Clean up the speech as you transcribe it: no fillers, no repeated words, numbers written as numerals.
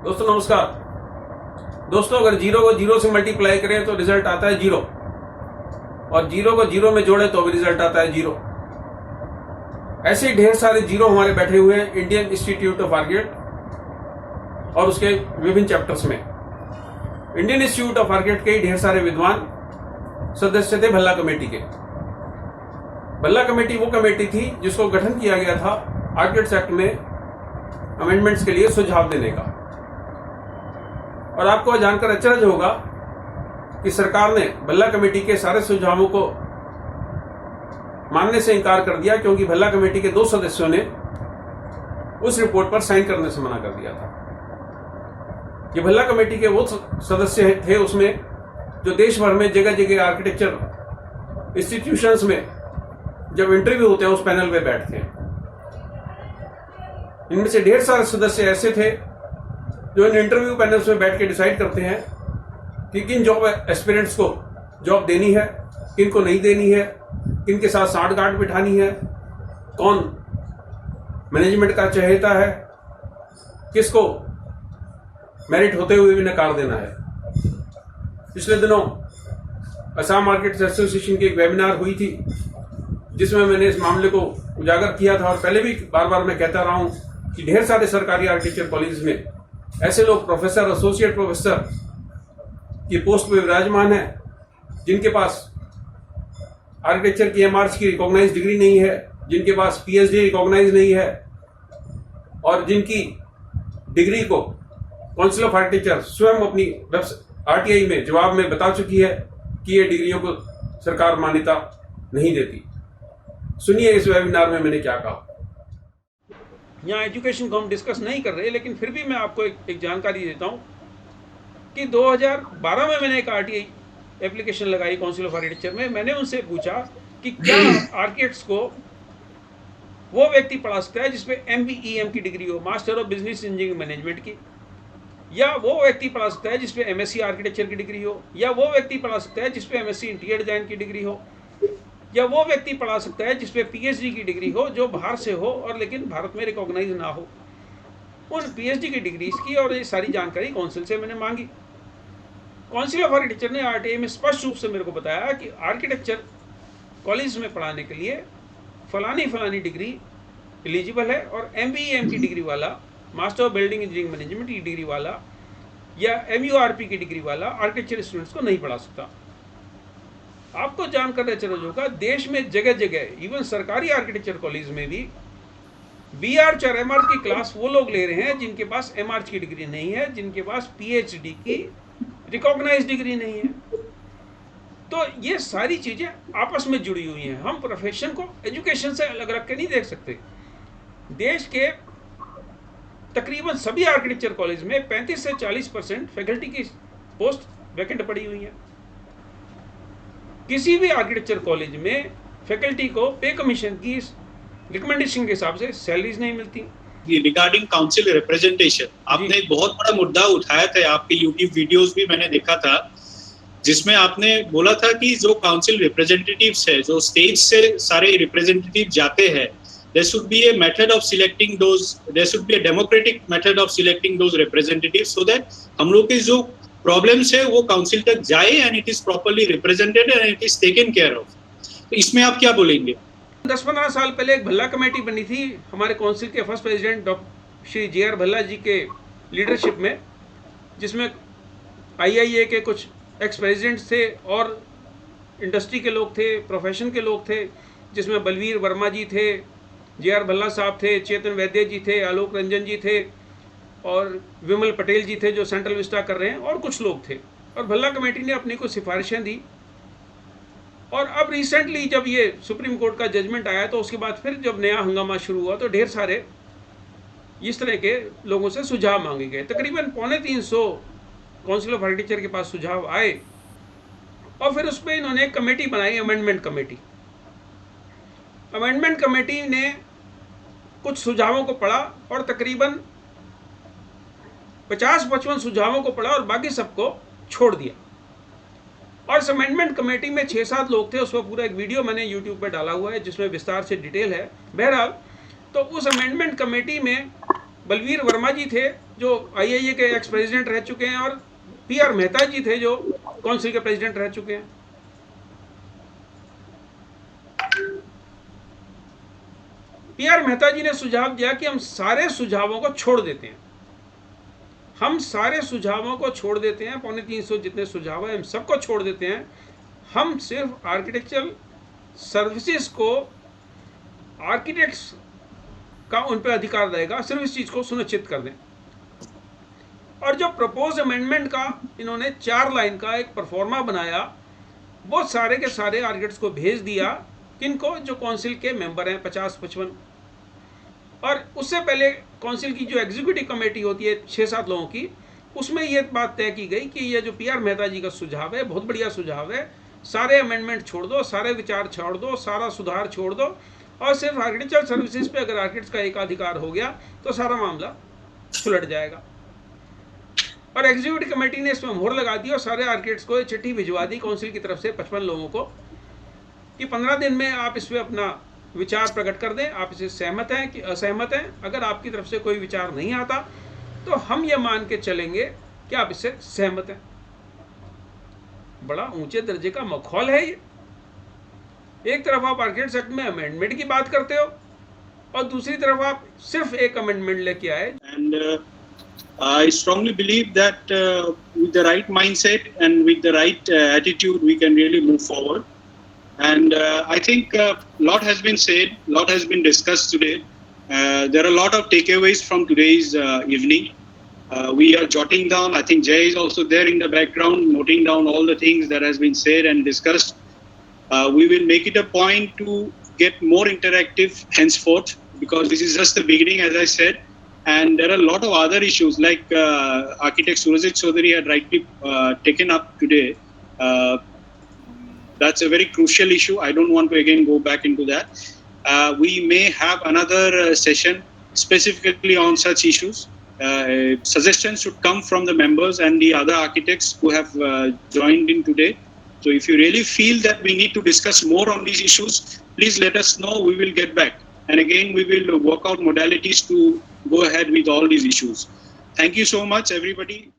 दोस्तों नमस्कार। दोस्तों अगर जीरो को जीरो से मल्टीप्लाई करें तो रिजल्ट आता है जीरो, और जीरो को जीरो में जोड़े तो भी रिजल्ट आता है जीरो। ऐसे ढेर सारे जीरो हमारे बैठे हुए हैं इंडियन इंस्टीट्यूट ऑफ आर्किटेक्ट और उसके विभिन्न चैप्टर्स में। इंडियन इंस्टीट्यूट ऑफ आर्किटेक्ट के ढेर सारे विद्वान सदस्य थे भल्ला कमेटी के। भल्ला कमेटी वो कमेटी थी जिसको गठन किया गया था आर्किटेक्ट्स एक्ट में अमेंडमेंट्स के लिए सुझाव देने का। और आपको जानकर अचरज होगा कि सरकार ने भल्ला कमेटी के सारे सुझावों को मानने से इनकार कर दिया, क्योंकि भल्ला कमेटी के 2 सदस्यों ने उस रिपोर्ट पर साइन करने से मना कर दिया था। ये भल्ला कमेटी के वो सदस्य थे उसमें जो देश भर में जगह जगह आर्किटेक्चर इंस्टीट्यूशंस में जब इंटरव्यू होते हैं उस पैनल पे बैठते हैं। इनमें से ढेर सारे सदस्य ऐसे थे जो इन इंटरव्यू पैनल्स में बैठ के डिसाइड करते हैं कि किन जॉब एस्पिरेंट्स को जॉब देनी है, किन को नहीं देनी है, किन के साथ साठ गांठ बिठानी है, कौन मैनेजमेंट का चहेता है, किसको मेरिट होते हुए भी नकार देना है। पिछले दिनों असम आर्किटेक्ट्स एसोसिएशन की एक वेबिनार हुई थी जिसमें मैंने इस मामले को उजागर किया था, और पहले भी बार बार मैं कहता रहा हूं कि ढेर सारे सरकारी आर्किटेक्चर कॉलेज में ऐसे लोग प्रोफेसर, एसोसिएट प्रोफेसर की पोस्ट पे विराजमान है जिनके पास आर्किटेक्चर की एमआरसी की रिकॉग्नाइज डिग्री नहीं है, जिनके पास पीएचडी रिकॉग्नाइज नहीं है, और जिनकी डिग्री को काउंसिल ऑफ आर्किटेक्चर स्वयं अपनी आरटीआई में जवाब में बता चुकी है कि ये डिग्रियों को सरकार मान्यता नहीं देती। सुनिए इस वेबिनार में मैंने क्या कहा। यहाँ एजुकेशन को हम डिस्कस नहीं कर रहे, लेकिन फिर भी मैं आपको एक जानकारी देता हूँ कि 2012 में मैंने एक आरटीआई एप्लीकेशन लगाई काउंसिल ऑफ आर्किटेक्चर में। मैंने उनसे पूछा कि क्या आर्किटेक्ट्स को वो व्यक्ति पढ़ा सकता है जिसपे MBEM की डिग्री हो, master of business engineering management की, या वो व्यक्ति पढ़ा सकता है जिसपे MSc आर्किटेक्चर की डिग्री हो, या वो व्यक्ति पढ़ा सकता है जिसपे MSc इंटीरियर डिजाइन की डिग्री हो, या वो व्यक्ति पढ़ा सकता है जिसपे PhD की डिग्री हो जो बाहर से हो और लेकिन भारत में रिकॉग्नाइज ना हो। उन PhD की डिग्रीज की और ये सारी जानकारी काउंसिल से मैंने मांगी। काउंसिल ऑफ आर्किटेक्चर ने आरटीआई में स्पष्ट रूप से मेरे को बताया कि आर्किटेक्चर कॉलेज में पढ़ाने के लिए फलानी फलानी डिग्री एलिजिबल है, और MBEM की डिग्री वाला, master of building engineering management की डिग्री वाला या MURP की डिग्री वाला आर्किटेक्चर स्टूडेंट्स को नहीं पढ़ा सकता। आपको जानकर अचरज होगा, देश में जगह जगह इवन सरकारी आर्किटेक्चर कॉलेज में भी BArch और MArch की क्लास वो लोग ले रहे हैं जिनके पास MArch की डिग्री नहीं है, जिनके पास PhD की रिकॉग्नाइज डिग्री नहीं है। तो ये सारी चीजें आपस में जुड़ी हुई हैं। हम प्रोफेशन को एजुकेशन से अलग रख के नहीं देख सकते। देश के तकरीबन सभी आर्किटेक्चर कॉलेज में 35 से 40% फैकल्टी की पोस्ट वैकेंट पड़ी हुई है। किसी भी आर्किटेक्चर कॉलेज में फैकल्टी को पे कमीशन की रिकमेंडेशन के हिसाब से सैलरीज नहीं मिलती। रिगार्डिंग काउंसिल रिप्रेजेंटेशन, आपने एक बहुत बड़ा मुद्दा उठाया था, आपके यूट्यूब वीडियोस भी मैंने देखा था, जिसमें आपने बोला था कि जो काउंसिल रिप्रेजेंटेटिव्स है, जो स्टेट से सारे रिप्रेजेंटेटिव जाते हैं, there should be a method of selecting those, there should be a democratic method of selecting those representatives so that हम लोग के जो प्रॉब्लम्स है वो काउंसिल तक जाए and it is properly represented and it is taken care of. तो इसमें आप क्या बोलेंगे? 10-15 साल पहले एक भल्ला कमेटी बनी थी हमारे काउंसिल के first president doctor Shri JR Bhalla ji के लीडरशिप में, जिसमें IIA के कुछ एक्स प्रेसिडेंट्स थे और इंडस्ट्री के लोग थे, प्रोफेशन के लोग थे, जिसमें बलवीर वर्मा जी थे, JR भल्ला साहब थे, चेतन वैद्य जी थे, आलोक रंजन जी थे, और विमल पटेल जी थे जो सेंट्रल विस्टा कर रहे हैं, और कुछ लोग थे। और भल्ला कमेटी ने अपनी कुछ सिफारिशें दी, और अब रिसेंटली जब ये सुप्रीम कोर्ट का जजमेंट आया तो उसके बाद फिर जब नया हंगामा शुरू हुआ तो ढेर सारे इस तरह के लोगों से सुझाव मांगे गए। तकरीबन 350 काउंसिल ऑफ आर्किटेक्चर के पास सुझाव आए, और फिर उस पर इन्होंने एक कमेटी बनाई, अमेंडमेंट कमेटी। अमेंडमेंट कमेटी ने कुछ सुझावों को पढ़ा और तकरीबन 50-55 सुझावों को पढ़ा और बाकी सबको छोड़ दिया। और इस अमेंडमेंट कमेटी में 6-7 लोग थे। उस पर पूरा एक वीडियो मैंने यूट्यूब पर डाला हुआ है जिसमें विस्तार से डिटेल है। बहरहाल, तो उस अमेंडमेंट कमेटी में बलवीर वर्मा जी थे जो IIA के एक्स प्रेसिडेंट रह चुके हैं, और PR मेहता जी थे जो काउंसिल के प्रेसिडेंट रह चुके हैं। PR मेहता जी ने सुझाव दिया कि हम सारे सुझावों को छोड़ देते हैं, हम सारे सुझावों को छोड़ देते हैं, 350 जितने सुझाव हैं हम सबको छोड़ देते हैं, हम सिर्फ आर्किटेक्चरल सर्विसेज को, आर्किटेक्ट्स का उन पर अधिकार रहेगा, सिर्फ इस चीज़ को सुनिश्चित कर दें। और जो प्रपोज अमेंडमेंट का इन्होंने 4 लाइन का एक परफॉर्मा बनाया, वो सारे के सारे आर्किटेक्ट्स को भेज दिया, किनको, जो काउंसिल के मेंबर हैं 50-55। और उससे पहले काउंसिल की जो एग्जीक्यूटिव कमेटी होती है 6-7 लोगों की, उसमें ये बात तय की गई कि ये जो PR मेहता जी का सुझाव है बहुत बढ़िया सुझाव है, सारे अमेंडमेंट छोड़ दो, सारे विचार छोड़ दो, सारा सुधार छोड़ दो, और सिर्फ आर्किटेक्चरल सर्विसेज पे अगर आर्किटेक्ट्स का एकाधिकार हो गया तो सारा मामला सुलट जाएगा। और एग्जीक्यूटिव कमेटी ने इसमें मोहर लगा दी और सारे आर्किटेक्ट्स को चिट्ठी भिजवा दी काउंसिल की तरफ से 55 लोगों को कि 15 दिन में आप इस पर अपना विचार प्रकट कर दें, आप इसे सहमत हैं कि असहमत हैं। अगर आपकी तरफ से कोई विचार नहीं आता तो हम ये मान के चलेंगे कि आप इससे सहमत हैं। बड़ा ऊंचे दर्जे का मखौल है ये। एक तरफ आप आर्किटेक्ट्स एक्ट में अमेंडमेंट की बात करते हो और दूसरी तरफ आप सिर्फ एक अमेंडमेंट लेके आए। And I strongly believe that with the right mindset and with the right attitude, we can really move forward. And I think a lot has been said, lot has been discussed today. There are a lot of takeaways from today's evening. We are jotting down. I think Jay is also there in the background, noting down all the things that has been said and discussed. We will make it a point to get more interactive henceforth, because this is just the beginning, as I said. And there are a lot of other issues, like architect Surajit Chaudhary had rightly taken up today. That's a very crucial issue. I don't want to again go back into that. We may have another session specifically on such issues. Suggestions should come from the members and the other architects who have joined in today. So if you really feel that we need to discuss more on these issues, please let us know. We will get back. And again, we will work out modalities to go ahead with all these issues. Thank you so much, everybody.